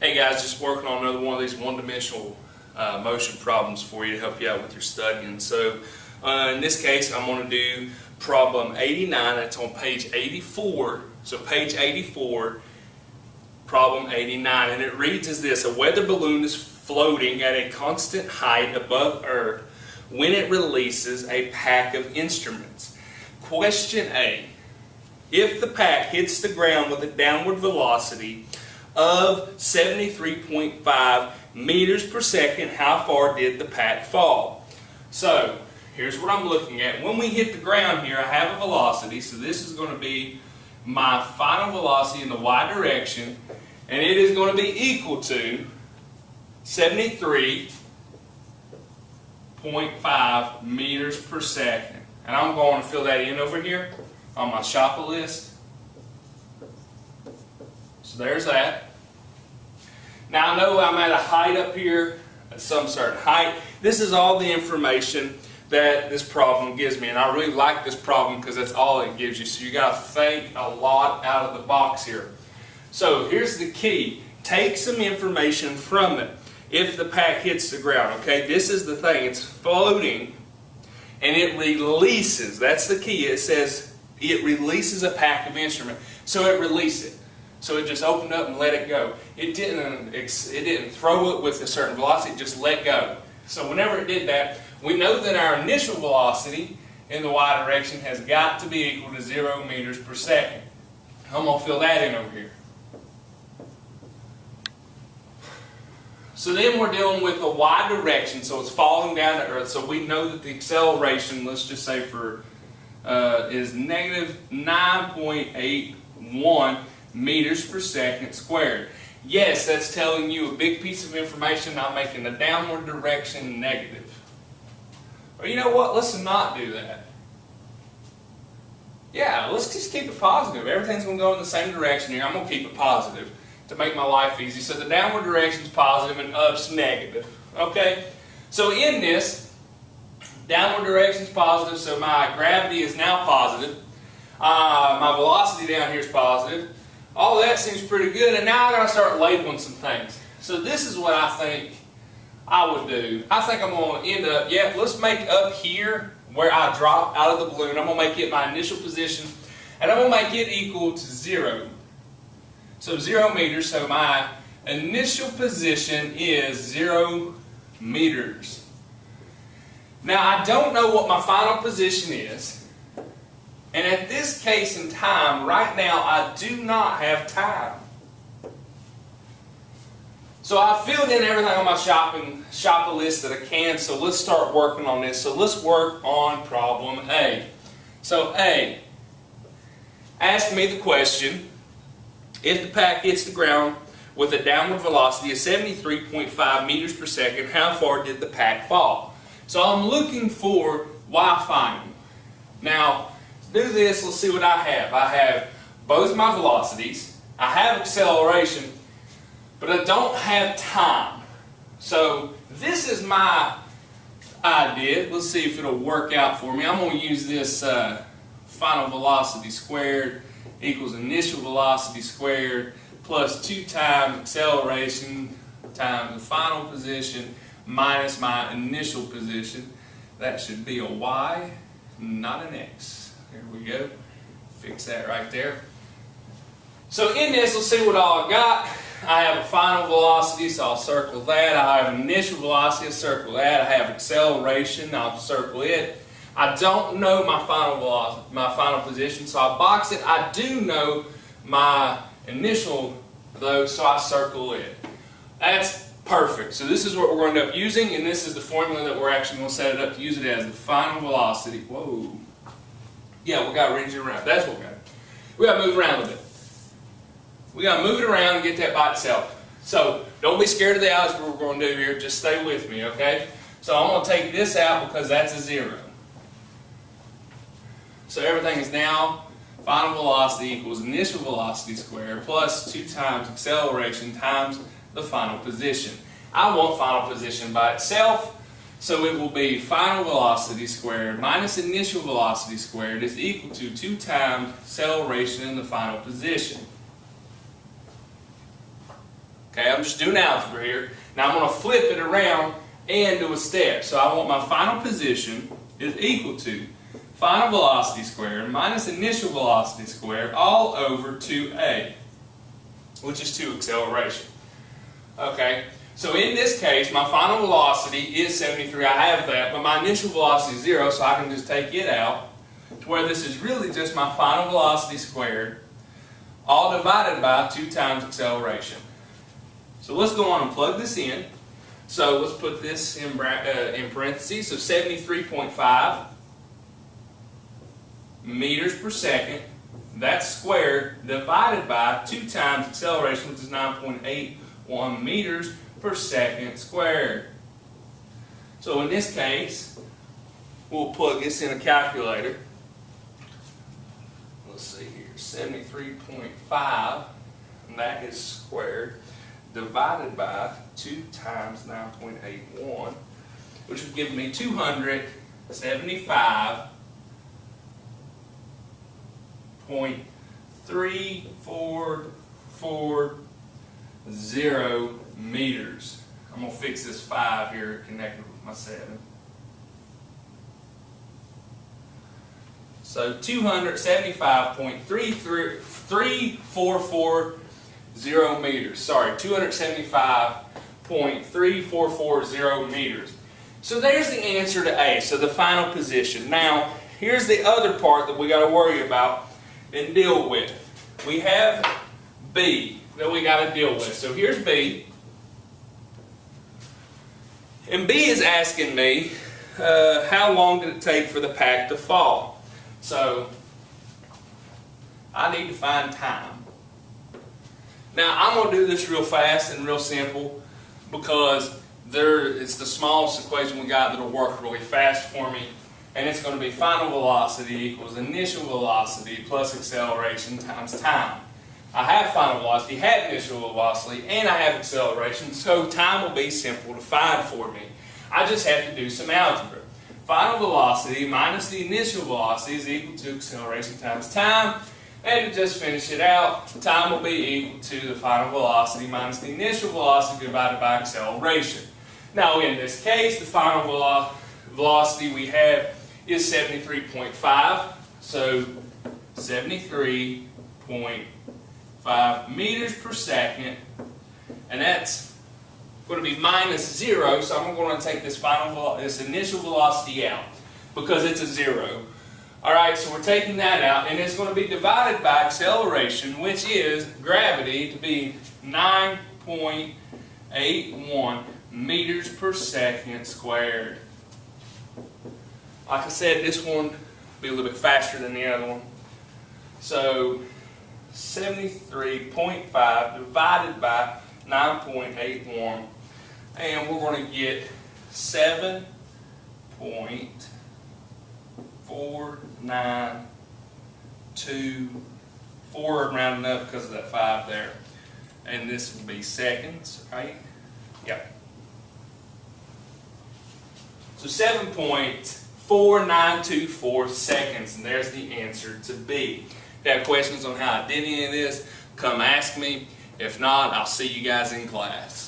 Hey guys, just working on another one of these one-dimensional motion problems for you to help you out with your studying. So in this case, I'm going to do problem 89. It's on page 84. So page 84, problem 89. And it reads as this: a weather balloon is floating at a constant height above Earth when it releases a pack of instruments. Question A. If the pack hits the ground with a downward velocity of 73.5 meters per second, how far did the pack fall? So here's what I'm looking at. When we hit the ground here, I have a velocity, so this is going to be my final velocity in the y direction, and it is going to be equal to 73.5 meters per second. And I'm going to fill that in over here on my Shoppa list. So there's that. Now I know I'm at a height up here, at some certain height. This is all the information that this problem gives me, and I really like this problem because that's all it gives you. So you got to think a lot out of the box here. So here's the key. Take some information from it. If the pack hits the ground, okay, this is the thing. It's floating and it releases. That's the key. It says it releases a pack of instruments. So it released it. So it just opened up and let it go. It didn't throw it with a certain velocity, it just let go. So whenever it did that, we know that our initial velocity in the y direction has got to be equal to 0 meters per second. I'm going to fill that in over here. So then we're dealing with the y direction, so it's falling down to Earth. So we know that the acceleration, let's just say is negative 9.81 meters per second squared. Yes, that's telling you a big piece of information. I'm making the downward direction negative. Or you know what? Let's not do that. Yeah, let's just keep it positive. Everything's going to go in the same direction here. I'm going to keep it positive to make my life easy. So the downward direction is positive and up's negative. Okay? So in this, downward direction is positive, so my gravity is now positive. My velocity down here is positive. All that seems pretty good, and now I got to start labeling some things. So this is what I think I would do. I think I'm going to end up, let's make up here where I drop out of the balloon, I'm going to make it my initial position, and I'm going to make it equal to 0. So 0 meters, so my initial position is 0 meters. Now I don't know what my final position is. And at this case in time, right now, I do not have time. So I filled in everything on my Shoppa list that I can, so let's start working on this. So let's work on problem A. So A, ask me the question, if the pack hits the ground with a downward velocity of 73.5 meters per second, how far did the pack fall? So I'm looking for y final. Now, do this, let's see what I have. I have both my velocities, I have acceleration, but I don't have time. So this is my idea. Let's see if it'll work out for me. I'm going to use this final velocity squared equals initial velocity squared plus 2 times acceleration times the final position minus my initial position. That should be a y, not an x. Here we go. Fix that right there. So in this, let's see what all I got. I have a final velocity, so I'll circle that. I have an initial velocity, I'll circle that. I have acceleration, I'll circle it. I don't know my final velocity, my final position, so I box it. I do know my initial, though, so I circle it. That's perfect. So this is what we're going to end up using, and this is the formula that we're actually going to set it up to use it as the final velocity. Whoa. Yeah, we got to arrange it around. That's what we got. We got to move around a bit. We got to move it around and get that by itself. So don't be scared of the algebra we're going to do here. Just stay with me, okay? So I'm going to take this out because that's a 0. So everything is now final velocity equals initial velocity squared plus 2 times acceleration times the final position. I want final position by itself. So it will be final velocity squared minus initial velocity squared is equal to 2 times acceleration in the final position. Okay, I'm just doing algebra here. Now I'm going to flip it around and do a step. So I want my final position is equal to final velocity squared minus initial velocity squared all over 2a, which is 2 acceleration. Okay, so in this case, my final velocity is 73. I have that, but my initial velocity is 0, so I can just take it out to where this is really just my final velocity squared, all divided by 2 times acceleration. So let's go on and plug this in. So let's put this in parentheses. So 73.5 meters per second, that's squared, divided by 2 times acceleration, which is 9.81 meters per second squared. So in this case, we'll plug this in a calculator. Let's see here, 73.5, and that is squared, divided by 2 times 9.81, which would give me 275.340 meters. I'm going to fix this 5 here connected with my 7. So 275.3440 meters. Sorry, 275.3440 meters. So there's the answer to A, so the final position. Now, here's the other part that we got to worry about and deal with. We have B that we got to deal with. So here's B. And B is asking me, how long did it take for the pack to fall? So, I need to find time. Now, I'm going to do this real fast and real simple because it's the smallest equation we got that will work really fast for me. And it's going to be final velocity equals initial velocity plus acceleration times time. I have final velocity, have initial velocity, and I have acceleration, so time will be simple to find for me. I just have to do some algebra. Final velocity minus the initial velocity is equal to acceleration times time. And to just finish it out, time will be equal to the final velocity minus the initial velocity divided by acceleration. Now in this case, the final velocity we have is 73.5. So 73.5 meters per second. And that's going to be minus 0, so I'm going to take this initial velocity out because it's a 0. Alright, so we're taking that out, and it's going to be divided by acceleration, which is gravity, to be 9.81 meters per second squared. Like I said, this one will be a little bit faster than the other one. So 73.5 divided by 9.81, and we're going to get 7.492, rounding up because of that 5 there. And this will be seconds, right? Yep. So 7.4924 seconds, and there's the answer to B. If you have questions on how I did any of this, come ask me. If not, I'll see you guys in class.